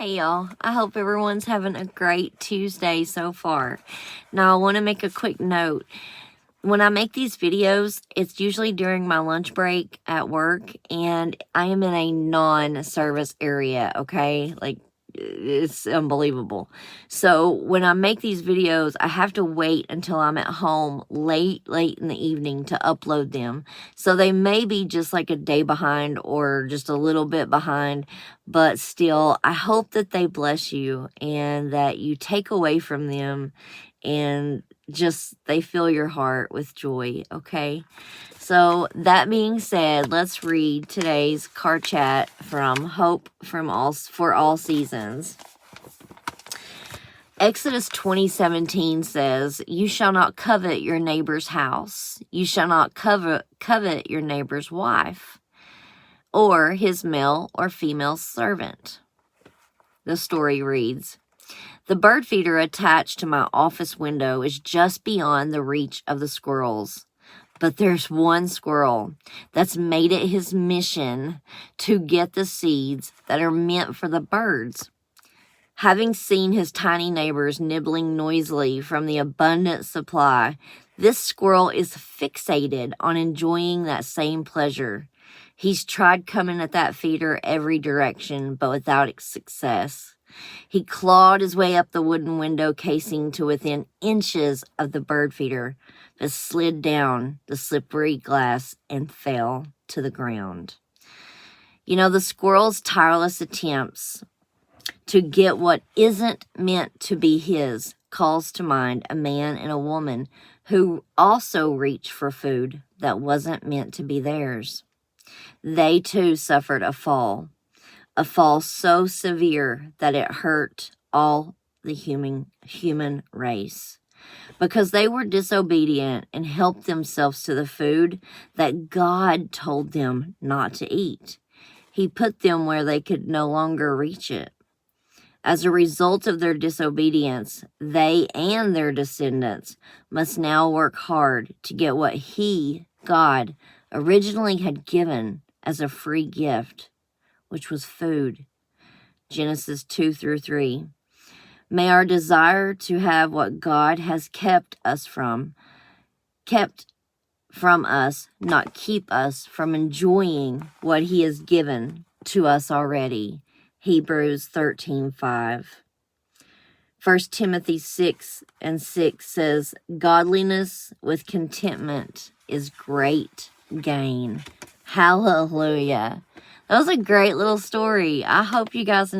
Hey y'all, I hope everyone's having a great Tuesday so far. Now I want to make a quick note. When I make these videos, it's usually during my lunch break at work, and I am in a non-service area, okay? Like, it's unbelievable. So when I make these videos, I have to wait until I'm at home late in the evening to upload them. So they may be just like a day behind or just a little bit behind, but still, I hope that they bless you and that you take away from them and just they fill your heart with joy, okay? So that being said, let's read today's card chat from Hope for All Seasons. Exodus 20:17 says, "You shall not covet your neighbor's house. You shall not covet your neighbor's wife, or his male or female servant." The story reads, "The bird feeder attached to my office window is just beyond the reach of the squirrels. But there's one squirrel that's made it his mission to get the seeds that are meant for the birds. Having seen his tiny neighbors nibbling noisily from the abundant supply, this squirrel is fixated on enjoying that same pleasure. He's tried coming at that feeder every direction, but without success. He clawed his way up the wooden window casing to within inches of the bird feeder, but slid down the slippery glass and fell to the ground." You know, the squirrel's tireless attempts to get what isn't meant to be his calls to mind a man and a woman who also reached for food that wasn't meant to be theirs. They too suffered a fall so severe that it hurt all the human race, because they were disobedient and helped themselves to the food that God told them not to eat. He put them where they could no longer reach it. As a result of their disobedience, they and their descendants must now work hard to get what God, originally had given as a free gift, which was food. Genesis 2-3. May our desire to have what God has kept from us, not keep us from enjoying what he has given to us already. Hebrews 13:5. 1 Timothy 6:6 says, "Godliness with contentment is great gain." Hallelujah. That was a great little story. I hope you guys enjoyed.